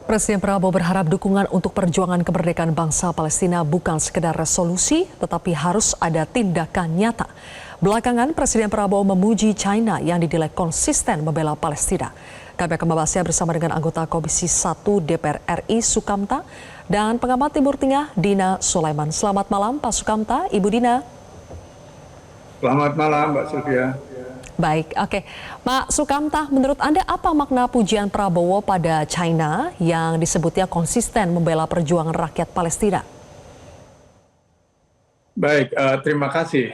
Presiden Prabowo berharap dukungan untuk perjuangan kemerdekaan bangsa Palestina bukan sekedar resolusi, tetapi harus ada tindakan nyata. Belakangan, Presiden Prabowo memuji China yang dinilai konsisten membela Palestina. Kami akan membahasnya bersama dengan anggota Komisi 1 DPR RI Sukamta dan pengamat Timur Tengah Dina Sulaiman. Selamat malam Pak Sukamta, Ibu Dina. Selamat malam Mbak Sylvia. Baik, oke. Pak Sukamta, menurut Anda apa makna pujian Prabowo pada China yang disebutnya konsisten membela perjuangan rakyat Palestina? Baik, terima kasih.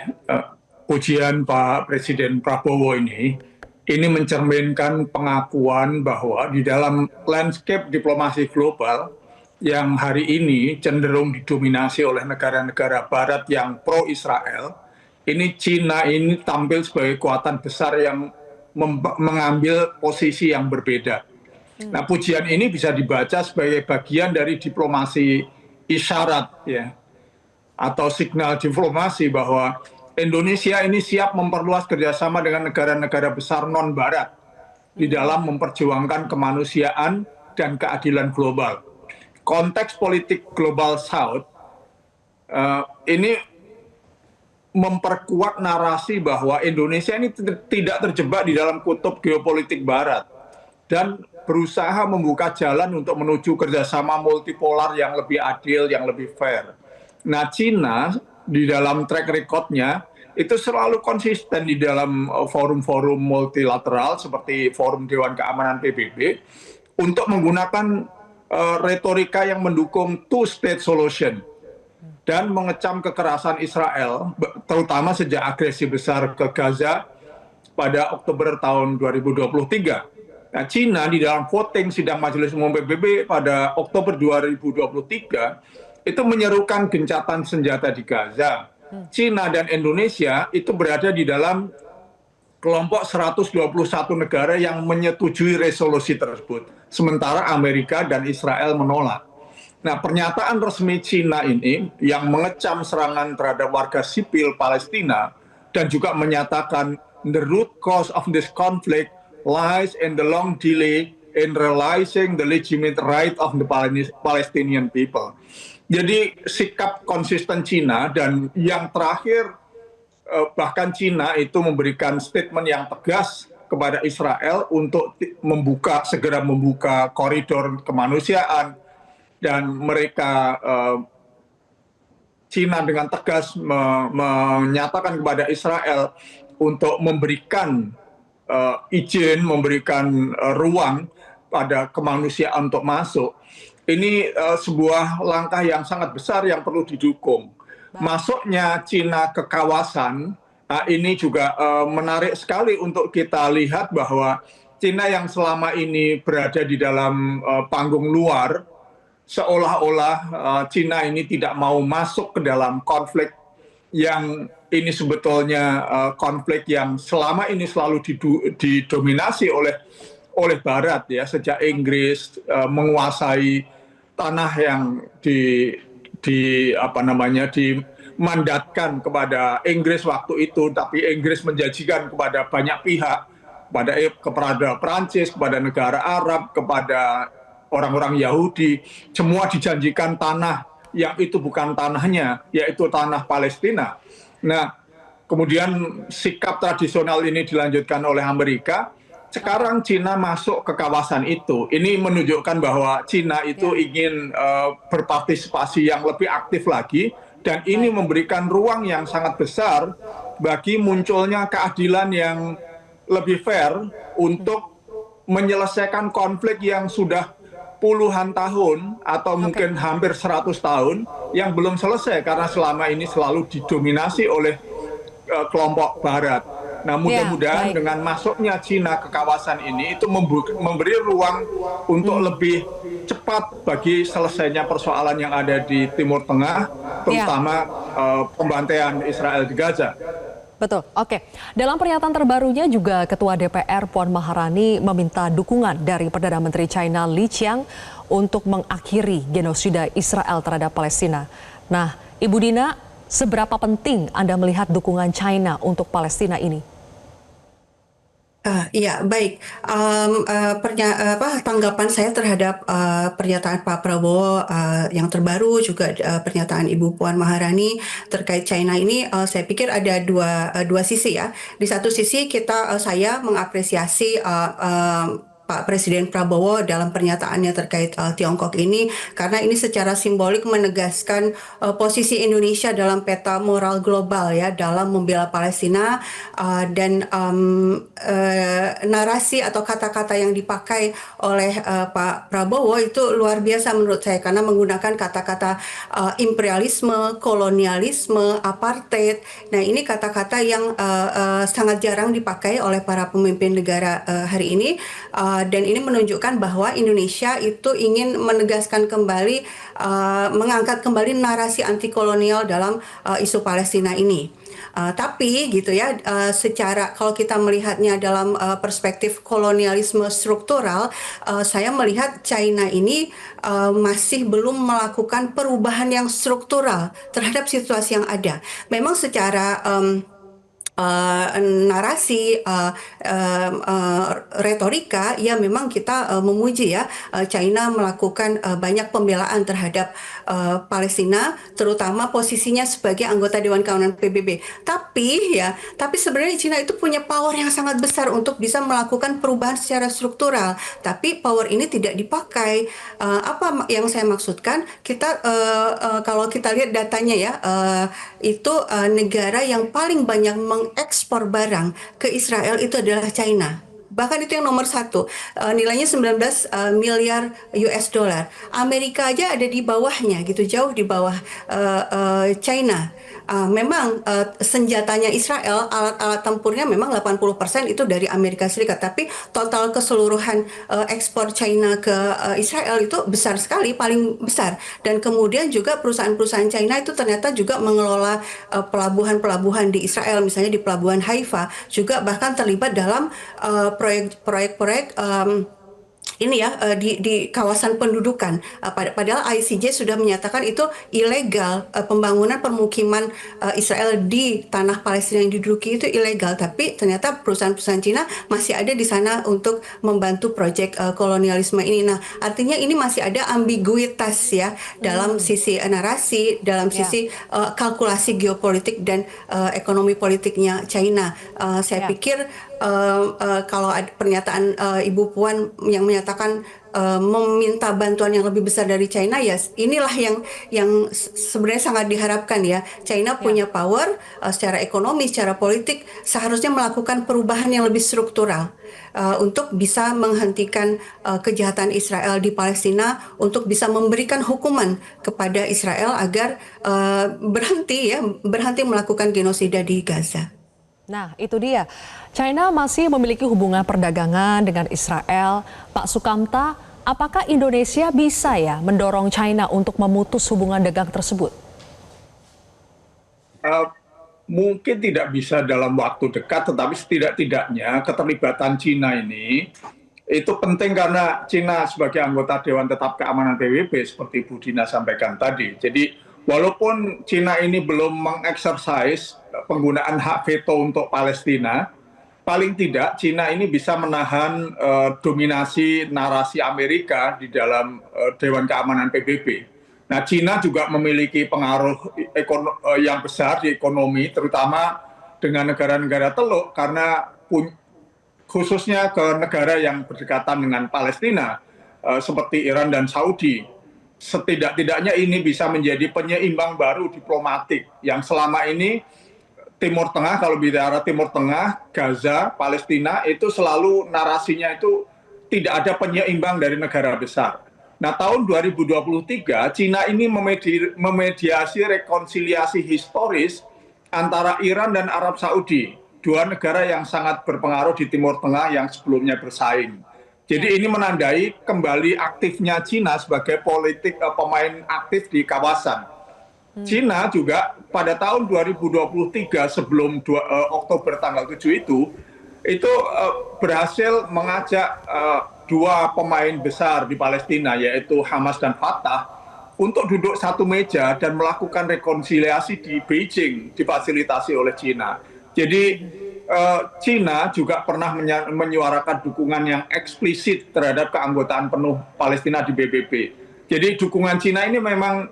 Pujian Pak Presiden Prabowo ini mencerminkan pengakuan bahwa di dalam landscape diplomasi global yang hari ini cenderung didominasi oleh negara-negara Barat yang pro-Israel, ini China ini tampil sebagai kekuatan besar yang mengambil posisi yang berbeda. Nah, pujian ini bisa dibaca sebagai bagian dari diplomasi isyarat, ya, atau signal diplomasi bahwa Indonesia ini siap memperluas kerjasama dengan negara-negara besar non-Barat di dalam memperjuangkan kemanusiaan dan keadilan global. Konteks politik global South ini memperkuat narasi bahwa Indonesia ini tidak terjebak di dalam kutub geopolitik Barat dan berusaha membuka jalan untuk menuju kerjasama multipolar yang lebih adil, yang lebih fair. Nah, China di dalam track record-nya itu selalu konsisten di dalam forum-forum multilateral seperti Forum Dewan Keamanan PBB untuk menggunakan retorika yang mendukung two-state solution dan mengecam kekerasan Israel, terutama sejak agresi besar ke Gaza pada Oktober tahun 2023. Nah, China di dalam voting sidang Majelis Umum PBB pada Oktober 2023 itu menyerukan gencatan senjata di Gaza. China dan Indonesia itu berada di dalam kelompok 121 negara yang menyetujui resolusi tersebut, sementara Amerika dan Israel menolak. Nah, pernyataan resmi China ini yang mengecam serangan terhadap warga sipil Palestina dan juga menyatakan the root cause of this conflict lies in the long delay in realizing the legitimate right of the Palestinian people. Jadi sikap konsisten China dan yang terakhir bahkan China itu memberikan statement yang tegas kepada Israel untuk segera membuka koridor kemanusiaan. Dan mereka, China dengan tegas menyatakan kepada Israel untuk memberikan izin, memberikan ruang pada kemanusiaan untuk masuk. Ini sebuah langkah yang sangat besar yang perlu didukung. Masuknya China ke kawasan, ini juga menarik sekali untuk kita lihat bahwa China yang selama ini berada di dalam panggung luar, seolah-olah China ini tidak mau masuk ke dalam konflik yang ini sebetulnya konflik yang selama ini selalu didominasi oleh Barat, ya, sejak Inggris menguasai tanah yang dimandatkan kepada Inggris waktu itu, tapi Inggris menjanjikan kepada banyak pihak, kepada Perancis, kepada negara Arab, kepada orang-orang Yahudi, semua dijanjikan tanah yang itu bukan tanahnya, yaitu tanah Palestina. Nah, kemudian sikap tradisional ini dilanjutkan oleh Amerika. Sekarang China masuk ke kawasan itu. Ini menunjukkan bahwa China itu ingin berpartisipasi yang lebih aktif lagi, dan ini memberikan ruang yang sangat besar bagi munculnya keadilan yang lebih fair untuk menyelesaikan konflik yang sudah puluhan tahun atau mungkin hampir 100 tahun yang belum selesai karena selama ini selalu didominasi oleh kelompok Barat. Nah, mudah-mudahan dengan masuknya China ke kawasan ini itu memberi ruang untuk lebih cepat bagi selesainya persoalan yang ada di Timur Tengah, terutama pembantaian Israel di Gaza. Betul, oke. Dalam pernyataan terbarunya juga Ketua DPR Puan Maharani meminta dukungan dari Perdana Menteri China Li Qiang untuk mengakhiri genosida Israel terhadap Palestina. Nah, Ibu Dina, seberapa penting Anda melihat dukungan China untuk Palestina ini? Iya, baik. Tanggapan saya terhadap pernyataan Pak Prabowo yang terbaru juga pernyataan Ibu Puan Maharani terkait China ini, saya pikir ada dua sisi ya. Di satu sisi saya mengapresiasi Pak Presiden Prabowo dalam pernyataannya terkait Tiongkok ini karena ini secara simbolik menegaskan posisi Indonesia dalam peta moral global ya dalam membela Palestina dan narasi atau kata-kata yang dipakai oleh Pak Prabowo itu luar biasa menurut saya karena menggunakan kata-kata imperialisme, kolonialisme, apartheid. Nah, ini kata-kata yang sangat jarang dipakai oleh para pemimpin negara hari ini. Dan ini menunjukkan bahwa Indonesia itu ingin menegaskan kembali, mengangkat kembali narasi anti kolonial dalam isu Palestina ini. Tapi gitu ya, secara kalau kita melihatnya dalam perspektif kolonialisme struktural, saya melihat China ini masih belum melakukan perubahan yang struktural terhadap situasi yang ada. Memang secara narasi, retorika, ya memang kita memuji ya China melakukan banyak pembelaan terhadap Palestina, terutama posisinya sebagai anggota Dewan Keamanan PBB. Tapi sebenarnya China itu punya power yang sangat besar untuk bisa melakukan perubahan secara struktural. Tapi power ini tidak dipakai. Apa yang saya maksudkan? Kalau kita lihat datanya ya, itu negara yang paling banyak mengekspor barang ke Israel itu adalah China. Bahkan itu yang nomor satu, nilainya 19 miliar US dollar. Amerika aja ada di bawahnya gitu, jauh di bawah China. Memang senjatanya Israel, alat-alat tempurnya memang 80% itu dari Amerika Serikat, tapi total keseluruhan ekspor China ke Israel itu besar sekali, paling besar. Dan kemudian juga perusahaan-perusahaan China itu ternyata juga mengelola pelabuhan-pelabuhan di Israel, misalnya di Pelabuhan Haifa, juga bahkan terlibat dalam proyek-proyek ini ya di kawasan pendudukan. Padahal ICJ sudah menyatakan itu ilegal, pembangunan permukiman Israel di tanah Palestina yang diduduki itu ilegal, tapi ternyata perusahaan-perusahaan Cina masih ada di sana untuk membantu proyek kolonialisme ini. Nah, artinya ini masih ada ambiguitas ya dalam sisi narasi, dalam sisi kalkulasi geopolitik dan ekonomi politiknya China. Saya pikir kalau ada pernyataan Ibu Puan yang menyatakan meminta bantuan yang lebih besar dari China, ya inilah yang sebenarnya sangat diharapkan ya. China punya power secara ekonomi, secara politik, seharusnya melakukan perubahan yang lebih struktural untuk bisa menghentikan kejahatan Israel di Palestina, untuk bisa memberikan hukuman kepada Israel agar berhenti melakukan genosida di Gaza. Nah, itu dia. China masih memiliki hubungan perdagangan dengan Israel. Pak Sukamta, apakah Indonesia bisa ya mendorong China untuk memutus hubungan dagang tersebut? Mungkin tidak bisa dalam waktu dekat, tetapi setidak-tidaknya keterlibatan China ini itu penting karena China sebagai anggota Dewan Tetap Keamanan PBB seperti Bu Dina sampaikan tadi. Jadi walaupun China ini belum mengeksersis penggunaan hak veto untuk Palestina, paling tidak China ini bisa menahan dominasi narasi Amerika di dalam Dewan Keamanan PBB. Nah, China juga memiliki pengaruh yang besar di ekonomi, terutama dengan negara-negara Teluk, karena khususnya ke negara yang berdekatan dengan Palestina, seperti Iran dan Saudi. Setidak-tidaknya ini bisa menjadi penyeimbang baru diplomatik yang selama ini Timur Tengah, kalau bicara Timur Tengah, Gaza, Palestina, itu selalu narasinya itu tidak ada penyeimbang dari negara besar. Nah, tahun 2023, China ini memediasi rekonsiliasi historis antara Iran dan Arab Saudi, dua negara yang sangat berpengaruh di Timur Tengah yang sebelumnya bersaing. Jadi ini menandai kembali aktifnya China sebagai pemain aktif di kawasan. China juga pada tahun 2023 sebelum Oktober tanggal 7 itu berhasil mengajak dua pemain besar di Palestina yaitu Hamas dan Fatah untuk duduk satu meja dan melakukan rekonsiliasi di Beijing difasilitasi oleh China. Jadi Cina juga pernah menyuarakan dukungan yang eksplisit terhadap keanggotaan penuh Palestina di PBB. Jadi dukungan Cina ini memang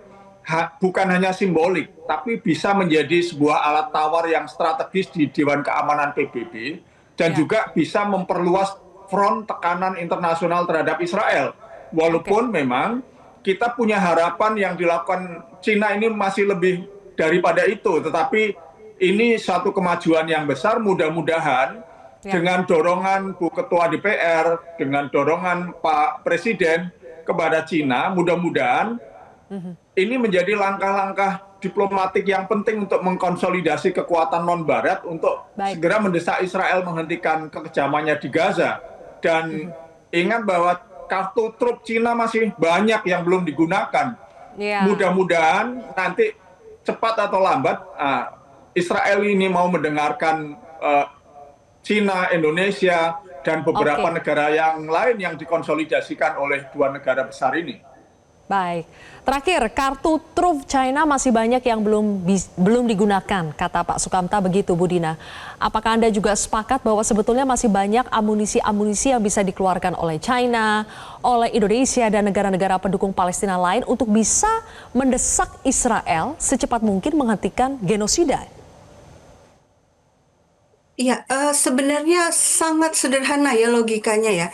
bukan hanya simbolik, tapi bisa menjadi sebuah alat tawar yang strategis di Dewan Keamanan PBB dan juga bisa memperluas front tekanan internasional terhadap Israel. Walaupun memang kita punya harapan yang dilakukan Cina ini masih lebih daripada itu, tetapi ini satu kemajuan yang besar. Mudah-mudahan dengan dorongan Bu Ketua DPR, dengan dorongan Pak Presiden kepada Cina, mudah-mudahan ini menjadi langkah-langkah diplomatik yang penting untuk mengkonsolidasi kekuatan non-Barat untuk segera mendesak Israel menghentikan kekejamannya di Gaza. Dan ingat bahwa kartu truf Cina masih banyak yang belum digunakan. Mudah-mudahan nanti cepat atau lambat Israel ini mau mendengarkan Cina, Indonesia, dan beberapa negara yang lain yang dikonsolidasikan oleh dua negara besar ini. Baik, terakhir kartu truf China masih banyak yang belum digunakan, kata Pak Sukamta begitu, Bu Dina. Apakah Anda juga sepakat bahwa sebetulnya masih banyak amunisi-amunisi yang bisa dikeluarkan oleh China, oleh Indonesia dan negara-negara pendukung Palestina lain untuk bisa mendesak Israel secepat mungkin menghentikan genosida? Iya, sebenarnya sangat sederhana ya logikanya ya.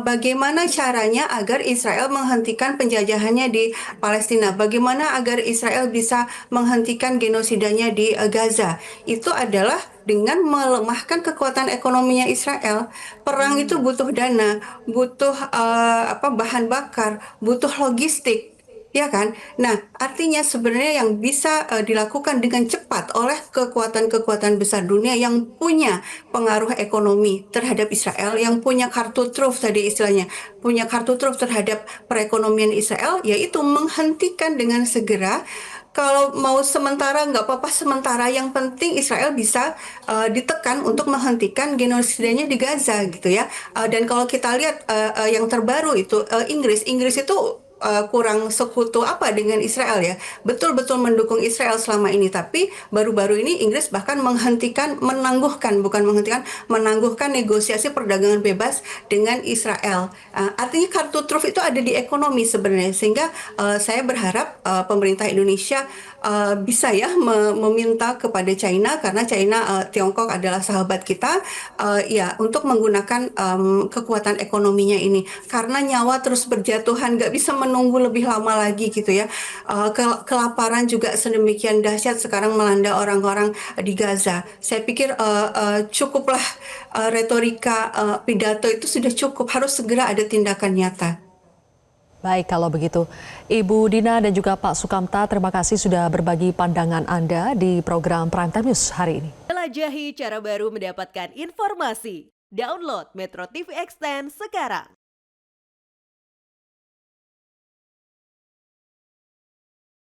Bagaimana caranya agar Israel menghentikan penjajahannya di Palestina? Bagaimana agar Israel bisa menghentikan genosidanya di Gaza? Itu adalah dengan melemahkan kekuatan ekonominya Israel. Perang itu butuh dana, butuh bahan bakar, butuh logistik. Ya kan? Nah, artinya sebenarnya yang bisa dilakukan dengan cepat oleh kekuatan-kekuatan besar dunia yang punya pengaruh ekonomi terhadap Israel, yang punya kartu truf tadi istilahnya, punya kartu truf terhadap perekonomian Israel, yaitu menghentikan dengan segera. Kalau mau sementara nggak apa-apa sementara, yang penting Israel bisa ditekan untuk menghentikan genosidanya di Gaza gitu ya. Dan kalau kita lihat yang terbaru itu Inggris itu kurang sekutu apa dengan Israel ya, betul-betul mendukung Israel selama ini, tapi baru-baru ini Inggris bahkan menangguhkan negosiasi perdagangan bebas dengan Israel. Artinya kartu truf itu ada di ekonomi sebenarnya, sehingga saya berharap pemerintah Indonesia bisa ya meminta kepada China, karena Tiongkok adalah sahabat kita, ya untuk menggunakan kekuatan ekonominya ini, karena nyawa terus berjatuhan, nggak bisa menunggu lebih lama lagi gitu ya. Kelaparan juga sedemikian dahsyat sekarang melanda orang-orang di Gaza. Saya pikir cukuplah retorika pidato itu sudah cukup, harus segera ada tindakan nyata. Baik, kalau begitu. Ibu Dina dan juga Pak Sukamta, terima kasih sudah berbagi pandangan Anda di program Prime Time News hari ini. Jelajahi cara baru mendapatkan informasi. Download Metro TV Extend sekarang.